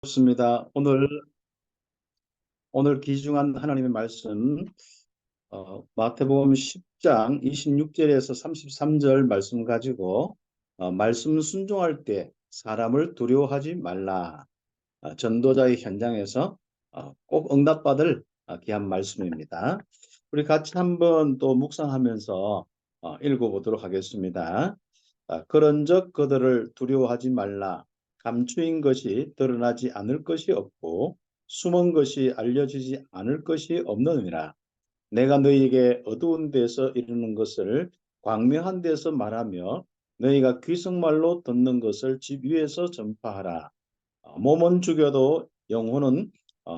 좋습니다. 오늘 귀중한 하나님의 말씀, 마태복음 10장 26절에서 33절 말씀 가지고 말씀 순종할 때 사람을 두려워하지 말라. 전도자의 현장에서 꼭 응답받을 귀한 말씀입니다. 우리 같이 한번 또 묵상하면서 읽어보도록 하겠습니다. 그런즉 그들을 두려워하지 말라. 감추인 것이 드러나지 않을 것이 없고 숨은 것이 알려지지 않을 것이 없느니라. 내가 너희에게 어두운 데서 이르는 것을 광명한 데서 말하며 너희가 귀성말로 듣는 것을 집 위에서 전파하라. 몸은 죽여도 영혼은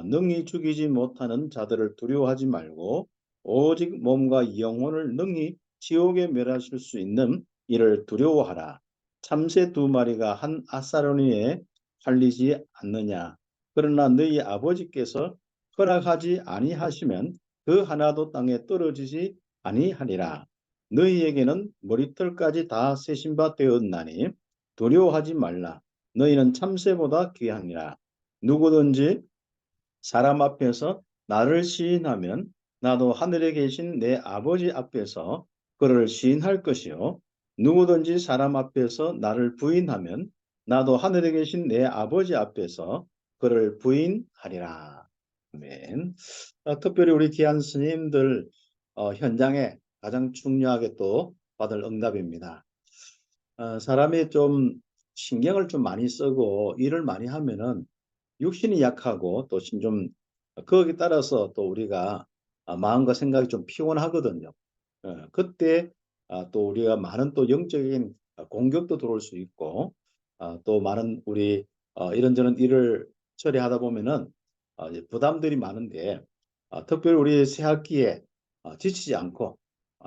능히 죽이지 못하는 자들을 두려워하지 말고 오직 몸과 영혼을 능히 지옥에 멸하실 수 있는 이를 두려워하라. 참새 두 마리가 한 아사로니에 팔리지 않느냐. 그러나 너희 아버지께서 허락하지 아니하시면 그 하나도 땅에 떨어지지 아니하리라. 너희에게는 머리털까지 다 세신 바 되었나니 두려워하지 말라. 너희는 참새보다 귀하니라. 누구든지 사람 앞에서 나를 시인하면 나도 하늘에 계신 내 아버지 앞에서 그를 시인할 것이요. 누구든지 사람 앞에서 나를 부인하면 나도 하늘에 계신 내 아버지 앞에서 그를 부인하리라. 아멘. 특별히 우리 귀한 스님들 현장에 가장 중요하게 또 받을 응답입니다. 사람이 좀 신경을 좀 많이 쓰고 일을 많이 하면은 육신이 약하고 또 좀 거기에 따라서 또 우리가 마음과 생각이 좀 피곤하거든요. 그때 또 우리가 많은 또 영적인 공격도 들어올 수 있고 또 많은 우리 이런저런 일을 처리하다 보면은 이제 부담들이 많은데 특별히 우리 새학기에 지치지 않고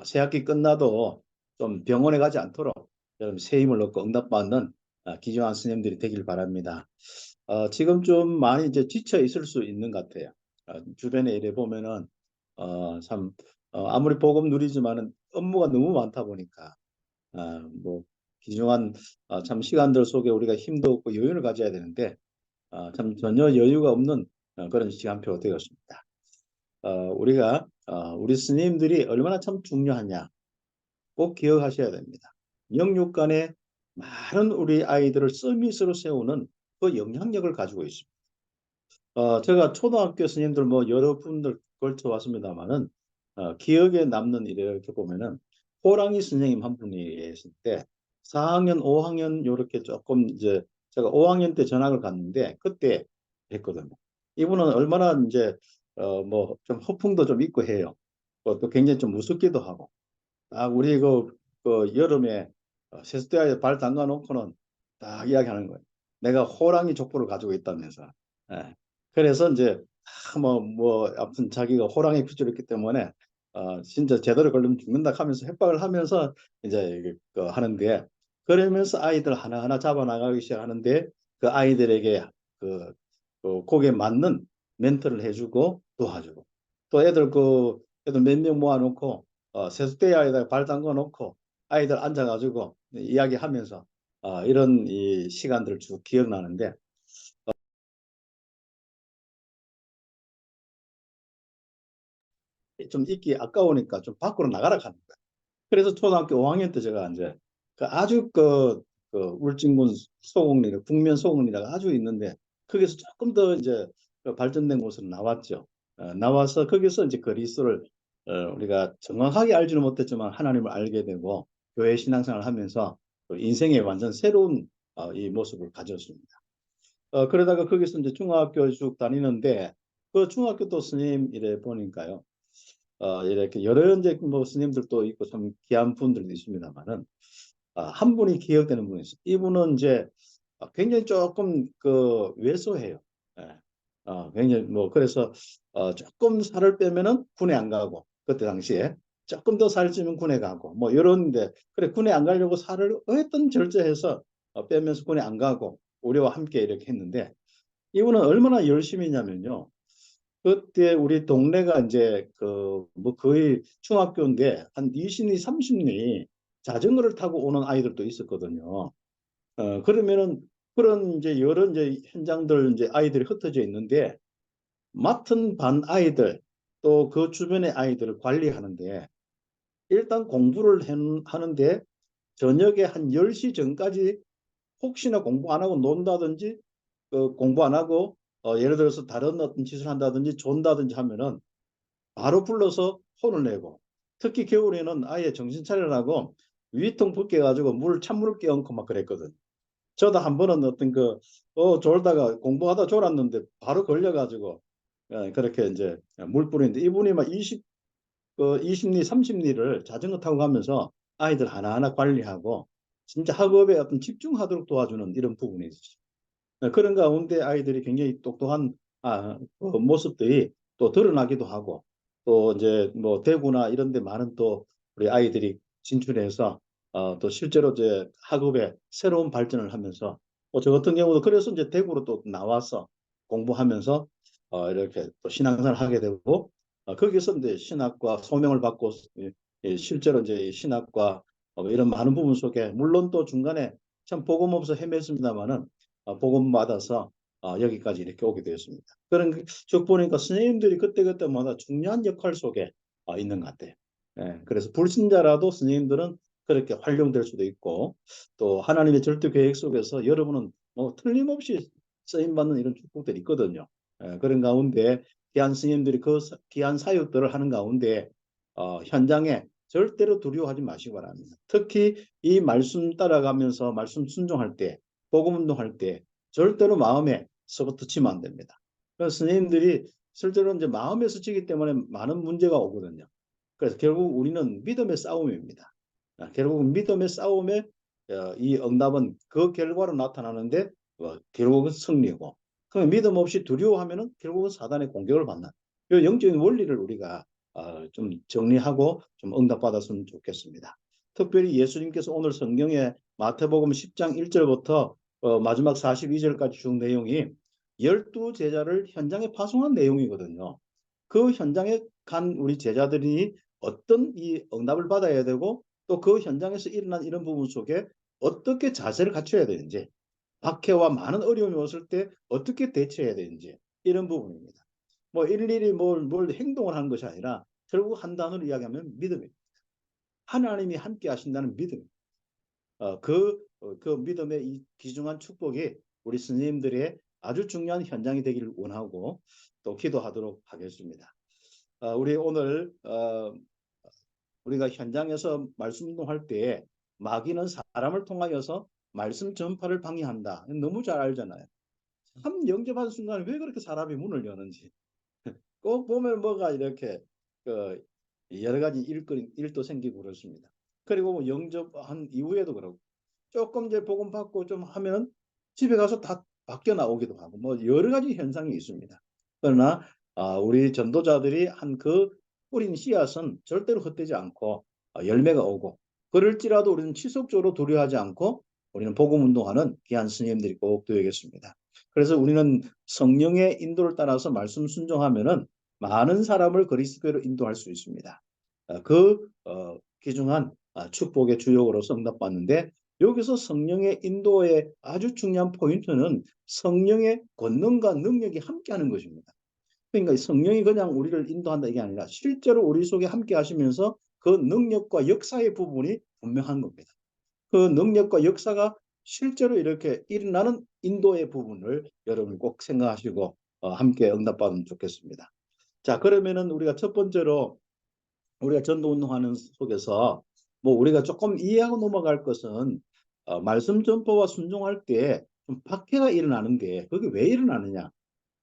새학기 끝나도 좀 병원에 가지 않도록 여러분 새 힘을 얻고 응답받는 귀중한 스님들이 되길 바랍니다. 지금 좀 많이 이제 지쳐 있을 수 있는 것 같아요. 주변에 이래 보면은 참 아무리 복음 누리지만은 업무가 너무 많다 보니까 뭐 귀중한 참 시간들 속에 우리가 힘도 없고 여유를 가져야 되는데 참 전혀 여유가 없는 그런 시간표가 되었습니다. 우리가 우리 스님들이 얼마나 참 중요하냐 꼭 기억하셔야 됩니다. 영육간에 많은 우리 아이들을 서밋으로 세우는 그 영향력을 가지고 있습니다. 제가 초등학교 스님들 뭐 여러 분들 걸쳐 왔습니다만은 기억에 남는 일을 이렇게 보면은 호랑이 선생님 한 분이 계실 때 4학년, 5학년 요렇게 조금 이제 제가 5학년 때 전학을 갔는데 그때 했거든요. 이분은 얼마나 이제 뭐 좀 허풍도 좀 있고 해요. 또 굉장히 좀 무섭기도 하고. 우리 그 여름에 세숫대야에 발 담가 놓고는 딱 이야기하는 거예요. 내가 호랑이 족보를 가지고 있다면서. 예. 그래서 이제 아무튼 자기가 호랑이 핏줄이 있기 때문에 진짜 제대로 걸리면 죽는다 하면서 협박을 하면서 이제 하는데 그러면서 아이들 하나하나 잡아 나가기 시작하는데 그 아이들에게 거기에 맞는 멘토를 해주고 도와주고 또 애들 몇 명 모아놓고 세숫대야에다가 발 담궈 놓고 아이들 앉아가지고 이야기하면서 이런 이 시간들을 쭉 기억나는데 좀 있기 아까우니까 좀 밖으로 나가라 하는 거야. 그래서 초등학교 5학년 때 제가 이제 아주 그 울진군 소곡리가 국면 소곡리가 아주 있는데 거기서 조금 더 이제 발전된 곳으로 나왔죠. 나와서 거기서 이제 그리스도를 우리가 정확하게 알지는 못했지만 하나님을 알게 되고 교회 신앙생활을 하면서 또 인생의 완전 새로운 이 모습을 가졌습니다. 그러다가 거기서 이제 중학교 쭉 다니는데 그 중학교 또 스님 이래 보니까요. 이렇게 여러 이제 뭐 스님들도 있고 참 귀한 분들도 있습니다만은 한 분이 기억되는 분이 있어요. 이분은 이제 굉장히 조금 왜소해요. 예. 굉장히 뭐 그래서 조금 살을 빼면은 군에 안 가고 그때 당시에 조금 더 살을 찌면 군에 가고 뭐 이런데 그래 군에 안 가려고 살을 어쨌든 절제해서 빼면서 군에 안 가고 우리와 함께 이렇게 했는데 이분은 얼마나 열심히 했냐면요. 그때 우리 동네가 이제 뭐 거의 중학교인데 한 20리 30리 자전거를 타고 오는 아이들도 있었거든요. 그러면은 그런 이제 여러 이제 현장들 이제 아이들이 흩어져 있는데 맡은 반 아이들 또 그 주변의 아이들을 관리하는데 일단 공부를 하는데 저녁에 한 10시 전까지 혹시나 공부 안 하고 논다든지 공부 안 하고 예를 들어서 다른 어떤 짓을 한다든지 존다든지 하면은 바로 불러서 혼을 내고 특히 겨울에는 아예 정신 차리라고 위통 벗겨 가지고 찬물을 끼얹고 막 그랬거든. 저도 한 번은 어떤 졸다가 공부하다 졸았는데 바로 걸려가지고 그렇게 이제 물 뿌리는데 이분이 막 20리 30리를 자전거 타고 가면서 아이들 하나하나 관리하고 진짜 학업에 어떤 집중하도록 도와주는 이런 부분이 있어요. 그런 가운데 아이들이 굉장히 똑똑한 모습들이 또 드러나기도 하고 또 이제 뭐 대구나 이런 데 많은 또 우리 아이들이 진출해서 또 실제로 이제 학업에 새로운 발전을 하면서 저 같은 경우도 그래서 이제 대구로 또 나와서 공부하면서 이렇게 또 신앙생활을 하게 되고 거기서 이제 신학과 소명을 받고 실제로 이제 신학과 이런 많은 부분 속에 물론 또 중간에 참 복음 없어 헤맸습니다만은 복음 받아서 여기까지 이렇게 오게 되었습니다. 그런 쭉 보니까 선생님들이 그때그때마다 중요한 역할 속에 있는 것 같아요. 예, 그래서 불신자라도 선생님들은 그렇게 활용될 수도 있고 또 하나님의 절대 계획 속에서 여러분은 뭐 틀림없이 쓰임 받는 이런 축복들이 있거든요. 예, 그런 가운데 귀한 스님들이 그 귀한 사역들을 하는 가운데 현장에 절대로 두려워하지 마시기 바랍니다. 특히 이 말씀 따라가면서 말씀 순종할 때 복음 운동할 때 절대로 마음에 썩어 tou치면 안 됩니다. 그래서 스님들이 실제로 이제 마음에 스치기 때문에 많은 문제가 오거든요. 그래서 결국 우리는 믿음의 싸움입니다. 결국은 믿음의 싸움에 이 응답은 그 결과로 나타나는데 결국은 승리고 그럼 믿음 없이 두려워하면은 결국은 사단의 공격을 받는 이 영적인 원리를 우리가 좀 정리하고 좀 응답받았으면 좋겠습니다. 특별히 예수님께서 오늘 성경에 마태복음 10장 1절부터 마지막 42절까지 준 내용이 12제자를 현장에 파송한 내용이거든요. 그 현장에 간 우리 제자들이 어떤 이 응답을 받아야 되고 또 그 현장에서 일어난 이런 부분 속에 어떻게 자세를 갖춰야 되는지 박해와 많은 어려움이 왔을 때 어떻게 대처해야 되는지 이런 부분입니다. 뭐 일일이 뭘 행동을 하는 것이 아니라 결국 한 단어로 이야기하면 믿음입니다. 하나님이 함께 하신다는 믿음. 그 믿음의 이 귀중한 축복이 우리 스님들의 아주 중요한 현장이 되기를 원하고 또 기도하도록 하겠습니다. 우리 오늘 우리가 현장에서 말씀 운동할 때 마귀는 사람을 통하여서 말씀 전파를 방해한다. 너무 잘 알잖아요. 참 영접한 순간에 왜 그렇게 사람이 문을 여는지 꼭 보면 뭐가 이렇게 그 여러 가지 일도 생기고 그렇습니다. 그리고 뭐 영접한 이후에도 그렇고 조금 이제 복음 받고 좀 하면 집에 가서 다 바뀌어 나오기도 하고 뭐 여러 가지 현상이 있습니다. 그러나 우리 전도자들이 한 그 뿌린 씨앗은 절대로 헛되지 않고 열매가 오고 그럴지라도 우리는 지속적으로 두려워하지 않고 우리는 복음 운동하는 귀한 스님들이 꼭 되겠습니다. 그래서 우리는 성령의 인도를 따라서 말씀 순종하면은 많은 사람을 그리스도로 인도할 수 있습니다. 귀중한 축복의 주역으로서 응답받는데 여기서 성령의 인도의 아주 중요한 포인트는 성령의 권능과 능력이 함께하는 것입니다. 그러니까 성령이 그냥 우리를 인도한다 이게 아니라 실제로 우리 속에 함께 하시면서 그 능력과 역사의 부분이 분명한 겁니다. 그 능력과 역사가 실제로 이렇게 일어나는 인도의 부분을 여러분 꼭 생각하시고 함께 응답받으면 좋겠습니다. 자, 그러면은 우리가 첫 번째로 우리가 전도 운동하는 속에서 뭐 우리가 조금 이해하고 넘어갈 것은 말씀 전파와 순종할 때 좀 박해가 일어나는데 그게 왜 일어나느냐?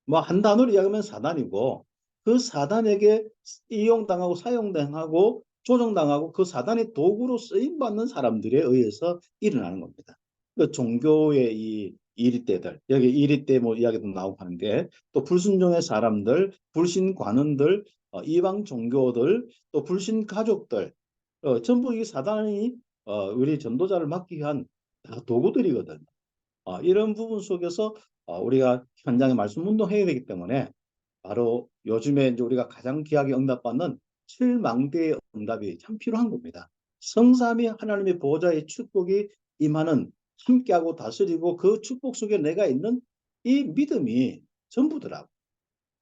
뭐 한 단어로 이야기하면 사단이고 그 사단에게 이용당하고 사용당하고 조종당하고 그 사단의 도구로 쓰임받는 사람들에 의해서 일어나는 겁니다. 그 종교의 이 이리떼들 여기 이리떼 뭐 이야기도 나오고 하는데 또 불순종의 사람들 불신 관원들 이방 종교들 또 불신 가족들 전부 이 사단이 우리 전도자를 막기 위한 다 도구들이거든요. 이런 부분 속에서 우리가 현장에 말씀 운동해야 되기 때문에 바로 요즘에 이제 우리가 가장 귀하게 응답받는 칠망대의 응답이 참 필요한 겁니다. 성삼위 하나님의 보호자의 축복이 임하는 함께하고 다스리고 그 축복 속에 내가 있는 이 믿음이 전부더라고.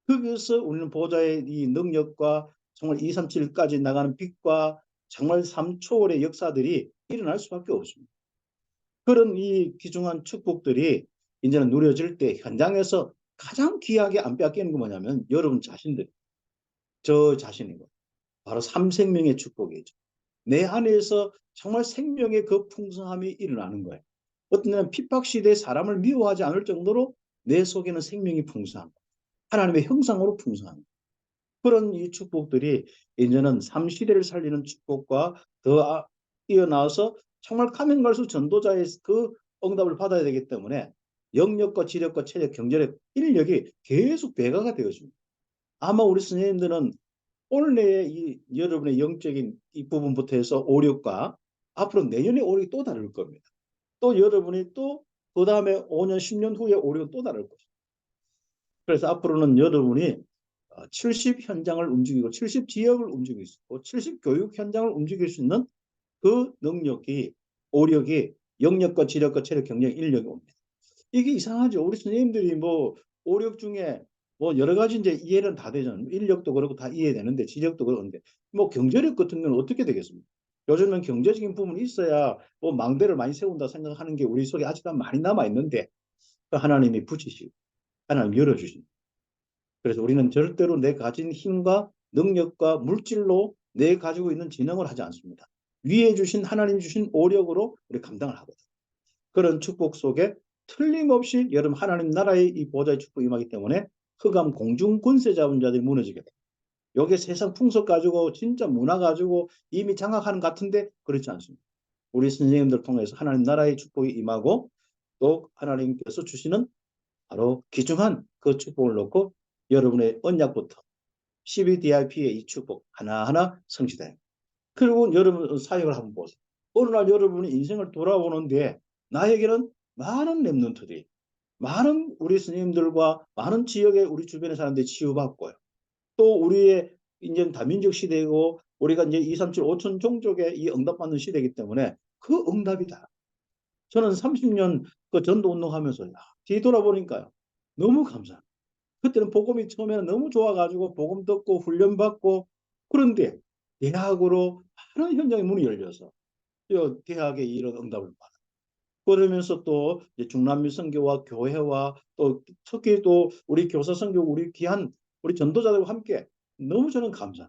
거기서 우리는 보좌의 이 능력과 정말 2, 3, 7까지 나가는 빛과 정말 3초월의 역사들이 일어날 수밖에 없습니다. 그런 이 귀중한 축복들이 이제는 누려질 때 현장에서 가장 귀하게 안 빼앗기는 게 뭐냐면 여러분 자신들, 저 자신이고 바로 삼생명의 축복이죠. 내 안에서 정말 생명의 그 풍성함이 일어나는 거예요. 어떤 때는 핍박시대에 사람을 미워하지 않을 정도로 내 속에는 생명이 풍성한 거예요. 하나님의 형상으로 풍성한 거예요. 그런 이 축복들이 이제는 삶시대를 살리는 축복과 더 뛰어나와서 정말 가면 갈수록 전도자의 그 응답을 받아야 되기 때문에 영역과 지력과 체력, 경제력, 인력이 계속 배가가 되어집니다. 아마 우리 선생님들은 올 내에 이 여러분의 영적인 이 부분부터 해서 오력과 앞으로 내년에 오력이 또 다를 겁니다. 또 여러분이 또 그 다음에 5년, 10년 후에 오력은 또 다를 것입니다. 그래서 앞으로는 여러분이 70 현장을 움직이고 70 지역을 움직일 수 있고 70 교육 현장을 움직일 수 있는 그 능력이 오력이 영역과 지력과 체력, 경력, 인력이 옵니다. 이게 이상하죠. 우리 선생님들이 뭐 오력 중에 뭐 여러 가지 이제 이해는 다 되잖아요. 인력도 그렇고 다 이해되는데 지력도 그런데 뭐 경제력 같은 경우는 어떻게 되겠습니까? 요즘은 경제적인 부분이 있어야 뭐 망대를 많이 세운다 생각하는 게 우리 속에 아직도 많이 남아 있는데 하나님이 붙이시고 하나님 열어주십니다. 그래서 우리는 절대로 내 가진 힘과 능력과 물질로 내 가지고 있는 지능을 하지 않습니다. 위에 주신 하나님 주신 오력으로 우리 감당을 하거든요. 그런 축복 속에 틀림없이 여러분 하나님 나라의 이 보좌의 축복이 임하기 때문에 흑암 공중 권세 잡은 자들이 무너지게 됩니다. 여기 세상 풍속 가지고 진짜 문화 가지고 이미 장악하는 것 같은데 그렇지 않습니다. 우리 선생님들 통해서 하나님 나라의 축복이 임하고 또 하나님께서 주시는 바로 귀중한 그 축복을 놓고 여러분의 언약부터 CBDIP의 이 축복 하나하나 성취돼요. 그리고 여러분 사역을 한번 보세요. 어느 날 여러분이 인생을 돌아보는데 나에게는 많은 랩런트들이 많은 우리 스님들과 많은 지역의 우리 주변의 사람들이 치유받고요. 또 우리의 이제 다민족 시대이고 우리가 이제 2, 3, 7, 5천 종족의 이 응답받는 시대이기 때문에 그 응답이다. 저는 30년 그 전도 운동하면서 뒤돌아보니까요. 너무 감사합니다. 그때는 복음이 처음에는 너무 좋아가지고 복음 듣고 훈련받고 그런데 대학으로 많은 현장의 문이 열려서 대학에 이런 응답을 받아. 그러면서 또 중남미 선교와 교회와 또 특히 또 우리 교사 선교 우리 귀한 우리 전도자들과 함께 너무 저는 감사.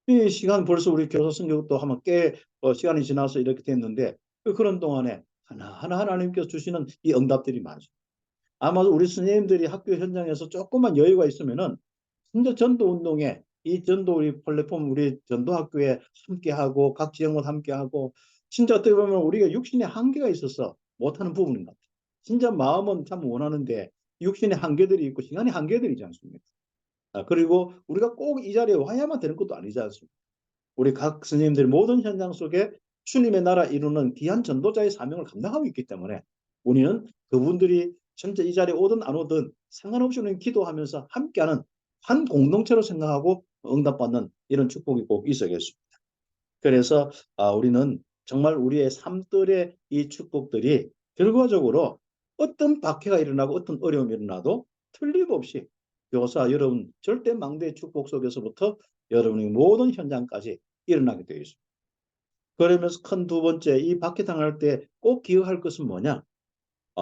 이 시간 벌써 우리 교사 선교 또 하면 꽤 시간이 지나서 이렇게 됐는데 그런 동안에 하나하나 하나님께서 주시는 이 응답들이 많죠. 아마 우리 선생님들이 학교 현장에서 조금만 여유가 있으면은 진짜 전도 운동에 이 전도 우리 플랫폼 우리 전도학교에 함께하고 각 지역마다 함께하고 진짜 어떻게 보면 우리가 육신의 한계가 있어서 못하는 부분인 것 같아요. 진짜 마음은 참 원하는데 육신의 한계들이 있고 시간의 한계들이지 않습니까? 그리고 우리가 꼭 이 자리에 와야만 되는 것도 아니지 않습니까? 우리 각 선생님들 모든 현장 속에 주님의 나라 이루는 귀한 전도자의 사명을 감당하고 있기 때문에 우리는 그분들이 진짜 이 자리에 오든 안 오든 상관없이 우리는 기도하면서 함께하는 한 공동체로 생각하고 응답받는 이런 축복이 꼭 있어야겠습니다. 그래서 우리는 정말 우리의 삶들의 이 축복들이 결과적으로 어떤 박해가 일어나고 어떤 어려움이 일어나도 틀림없이 교사 여러분 절대 망대의 축복 속에서부터 여러분의 모든 현장까지 일어나게 되어 있습니다. 그러면서 큰 두 번째 이 박해 당할 때 꼭 기억할 것은 뭐냐?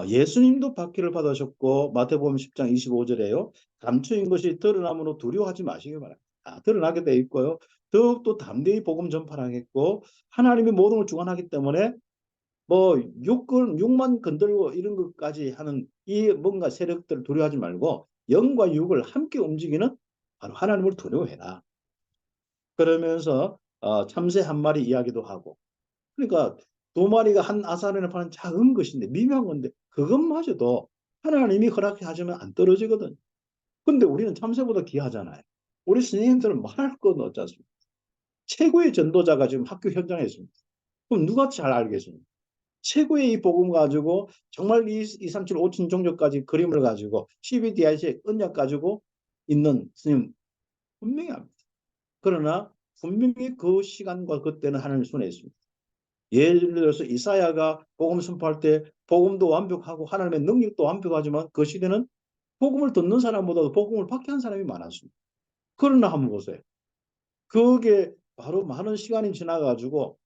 예수님도 박해를 받으셨고 마태복음 10장 25절에요. 감추인 것이 드러나므로 두려워하지 마시기 바랍니다. 드러나게 돼 있고요. 더욱더 담대히 복음 전파하겠고 하나님이 모든 걸 주관하기 때문에 뭐 육만 건들고 이런 것까지 하는 이 뭔가 세력들을 두려워하지 말고 영과 육을 함께 움직이는 바로 하나님을 두려워해라. 그러면서 참새 한 마리 이야기도 하고 그러니까 두 마리가 한 아사리를 파는 작은 것인데 미묘한 건데 그것마저도 하나님이 허락해 하시면 안 떨어지거든. 근데 우리는 참새보다 귀하잖아요. 우리 선생님들은 말할 건 없지 않습니까? 최고의 전도자가 지금 학교 현장에 있습니다. 그럼 누가 잘 알겠습니까? 최고의 이 복음 가지고 정말 이 3, 7, 5천 종족까지 그림을 가지고 CBDIC의 언약 가지고 있는 스님 분명히 합니다. 그러나 분명히 그 시간과 그때는 하나님 손에 있습니다. 예를 들어서 이사야가 복음 선포할 때 복음도 완벽하고 하나님의 능력도 완벽하지만 그 시대는 복음을 듣는 사람보다도 복음을 받게 한 사람이 많았습니다. 그러나 한번 보세요. 그게 바로 많은 시간이 지나가지고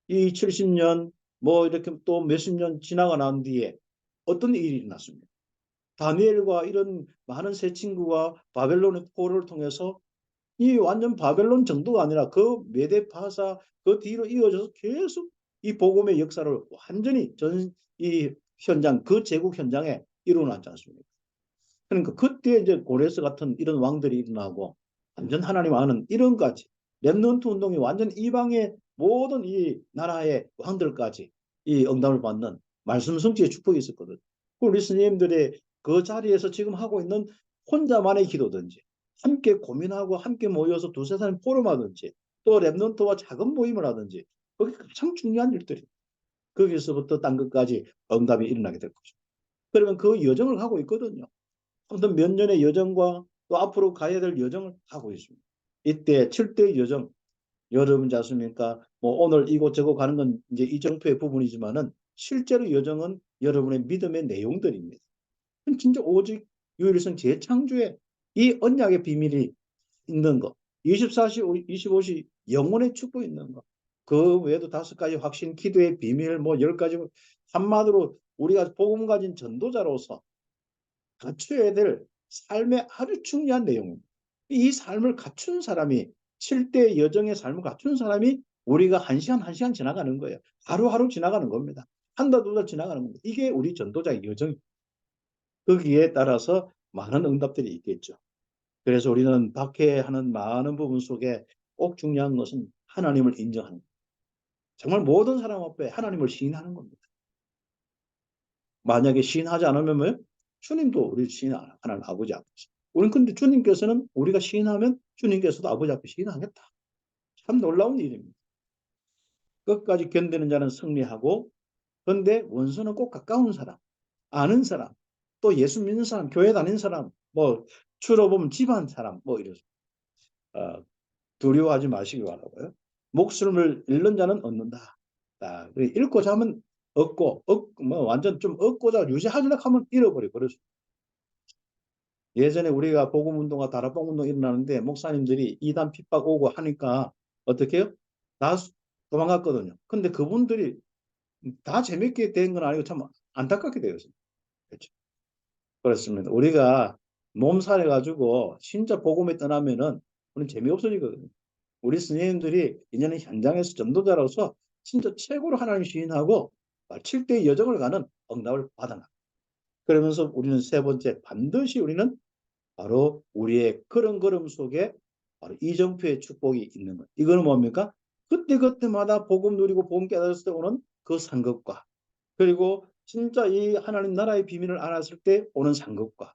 이 70년 뭐 이렇게 또 몇십 년 지나가 난 뒤에 어떤 일이 일어났습니다. 다니엘과 이런 많은 새 친구가 바벨론의 포로를 통해서 이 완전 바벨론 정도가 아니라 그 메데 파사 그 뒤로 이어져서 계속 이 복음의 역사를 완전히 전 이 현장 그 제국 현장에 일어났지 않습니까? 그러니까 그때 이제 고레스 같은 이런 왕들이 일어나고 완전 하나님 아는 이런 까지 렘넌트 운동이 완전 이방의 모든 이 나라의 왕들까지 이 응답을 받는 말씀 성취의 축복이 있었거든. 우리 스님들의 그 자리에서 지금 하고 있는 혼자만의 기도든지 함께 고민하고 함께 모여서 두세 사람 포럼하든지 또 렘넌트와 작은 모임을 하든지 그게 가장 중요한 일들이 거기서부터 딴 것까지 응답이 일어나게 될 거죠. 그러면 그 여정을 하고 있거든요. 아무튼 몇 년의 여정과 또 앞으로 가야 될 여정을 하고 있습니다. 이때 7대 여정 여러분 자습니까? 뭐 오늘 이곳저곳 가는 건 이제 이정표의 부분이지만은 실제로 여정은 여러분의 믿음의 내용들입니다. 진짜 오직 유일성 재창조의 이 언약의 비밀이 있는 거. 24시, 25시 영혼의 축복이 있는 거. 그 외에도 5가지 확신, 기도의 비밀, 뭐 10가지 한마디로 우리가 복음 가진 전도자로서 갖춰야 될 삶의 아주 중요한 내용입니다. 이 삶을 갖춘 사람이 7대 여정의 삶을 갖춘 사람이 우리가 1시간 1시간 지나가는 거예요. 하루하루 지나가는 겁니다. 한 달, 2달 지나가는 겁니다. 이게 우리 전도자의 여정입니다. 거기에 따라서 많은 응답들이 있겠죠. 그래서 우리는 박해하는 많은 부분 속에 꼭 중요한 것은 하나님을 인정하는 겁니다. 정말 모든 사람 앞에 하나님을 시인하는 겁니다. 만약에 시인하지 않으면 뭐예요? 주님도 우리 시인 하나님 아버지 앞에서. 우리는 근데 주님께서는 우리가 시인하면 주님께서도 아버지 앞에 시인하겠다. 참 놀라운 일입니다. 끝까지 견디는 자는 승리하고 그런데 원수는 꼭 가까운 사람, 아는 사람, 또 예수 믿는 사람, 교회 다니는 사람, 뭐 주로 보면 집안 사람 뭐 이래서 어, 두려워하지 마시기 바라고요. 목숨을 잃는 자는 얻는다. 잃고자 하면 얻고, 뭐 완전 좀 얻고자 유지하려고 하면 잃어버려 버렸어. 예전에 우리가 복음운동과 다락방운동 일어나는데 목사님들이 이단 핍박 오고 하니까 어떻게 해요? 다 도망갔거든요. 근데 그분들이 다 재밌게 된 건 아니고 참 안타깝게 되었습니다. 그렇죠. 그렇습니다. 우리가 몸살해 가지고 진짜 복음에 떠나면은 우리는 재미없어지거든요. 우리 스님들이 이제는 현장에서 전도자로서 진짜 최고로 하나님 시인하고 7대 여정을 가는 응답을 받아나. 그러면서 우리는 세 번째 반드시 우리는 바로 우리의 걸음걸음 속에 바로 이정표의 축복이 있는 것. 이거는 뭡니까? 그때그때마다 복음 누리고 복음 깨달았을 때 오는 그 상급과 그리고 진짜 이 하나님 나라의 비밀을 알았을 때 오는 상급과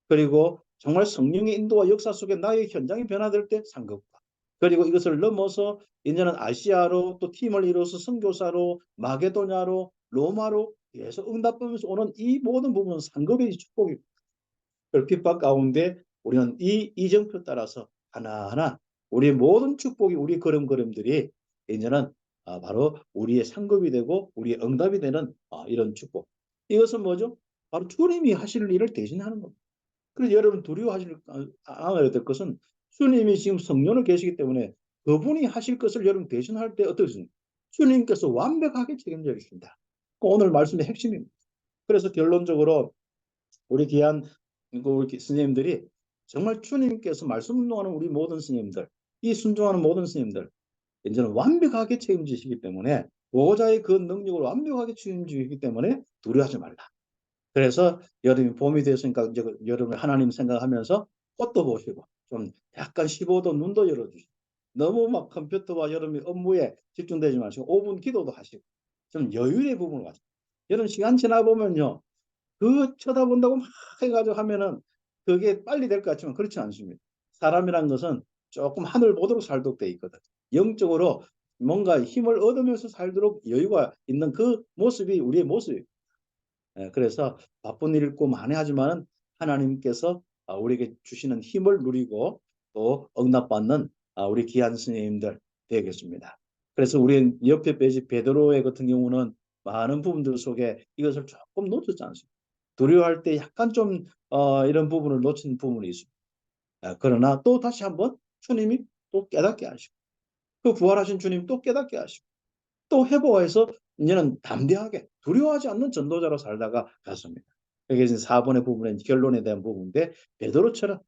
그리고 정말 성령의 인도와 역사 속에 나의 현장이 변화될 때 상급과 그리고 이것을 넘어서 이제는 아시아로 또 팀을 이뤄서 선교사로 마게도냐로 로마로 계속 응답하면서 오는 이 모든 부분은 상급의 축복입니다. 핍박 가운데 우리는 이 이정표 따라서 하나하나 우리의 모든 축복이 우리 걸음걸음들이 이제는 바로 우리의 상급이 되고 우리의 응답이 되는 이런 축복. 이것은 뭐죠? 바로 주님이 하실 일을 대신하는 겁니다. 그래서 여러분 두려워하실 않아야 될 것은 주님이 지금 성령을 계시기 때문에 그분이 하실 것을 여러분 대신할 때 어떻습니까? 주님께서 완벽하게 책임져 주신다. 오늘 말씀의 핵심입니다. 그래서 결론적으로 우리 귀한 우리 스님들이 정말 주님께서 말씀 운동하는 우리 모든 스님들, 이 순종하는 모든 스님들, 이제는 완벽하게 책임지시기 때문에 보호자의 그 능력을 완벽하게 책임지기 때문에 두려워하지 말라. 그래서 여름이 봄이 됐으니까 이제 여름에 하나님 생각하면서 꽃도 보시고 좀 약간 15도 눈도 열어주시고 너무 막 컴퓨터와 여름이 업무에 집중되지 마시고 5분 기도도 하시고 좀 여유의 부분을 가지고 여름 시간 지나 보면요 그 쳐다본다고 막 해가지고 하면은 그게 빨리 될 것 같지만 그렇지 않습니다. 사람이란 것은 조금 하늘 보도록 살도록 돼 있거든. 영적으로 뭔가 힘을 얻으면서 살도록 여유가 있는 그 모습이 우리의 모습이에요. 그래서 바쁜 일 있고 많이 하지만 하나님께서 우리에게 주시는 힘을 누리고 또 응답받는 우리 귀한 스님들 되겠습니다. 그래서 우리 옆에 빼지 베드로의 같은 경우는 많은 부분들 속에 이것을 조금 놓쳤지 않습니까? 두려워할 때 약간 좀 이런 부분을 놓친 부분이 있습니다. 그러나 또 다시 한번 주님이 또 깨닫게 하시고 그 부활하신 주님 또 깨닫게 하시고 또 회복해서 이제는 담대하게 두려워하지 않는 전도자로 살다가 갔습니다. 여기 이제 4번의 부분은 결론에 대한 부분인데 베드로처럼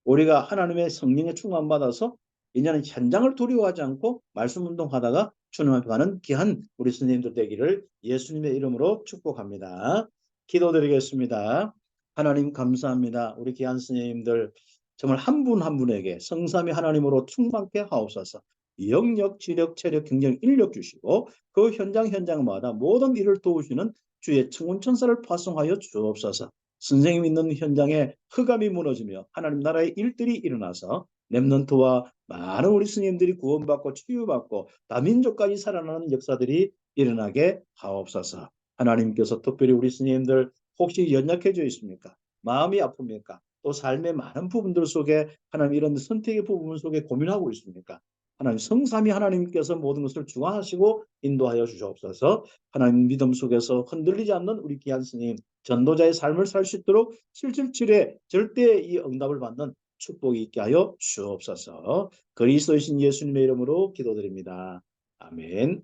우리가 하나님의 성령에 충만받아서 이제는 현장을 두려워하지 않고 말씀 운동하다가 주님 앞에 가는 귀한 우리 선생님들 되기를 예수님의 이름으로 축복합니다. 기도드리겠습니다. 하나님 감사합니다. 우리 귀한 선생님들 정말 한 분 한 분에게 성삼위 하나님으로 충만케 하옵소서. 영역, 지력, 체력, 경쟁, 인력 주시고 그 현장마다 모든 일을 도우시는 주의 청운천사를 파송하여 주옵소서. 선생님 있는 현장에 흑암이 무너지며 하나님 나라의 일들이 일어나서 렘넌트와 많은 우리 스님들이 구원받고 치유받고 다민족까지 살아나는 역사들이 일어나게 하옵소서. 하나님께서 특별히 우리 스님들 혹시 연약해져 있습니까? 마음이 아픕니까? 또 삶의 많은 부분들 속에 하나님 이런 선택의 부분 속에 고민하고 있습니까? 하나님 성삼위 하나님께서 모든 것을 주관하시고 인도하여 주시옵소서. 하나님 믿음 속에서 흔들리지 않는 우리 귀한 스님 전도자의 삶을 살 수 있도록 777에 절대 이 응답을 받는 축복이 있게 하여 주옵소서. 그리스도이신 예수님의 이름으로 기도드립니다. 아멘.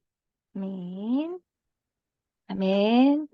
아멘. 아멘.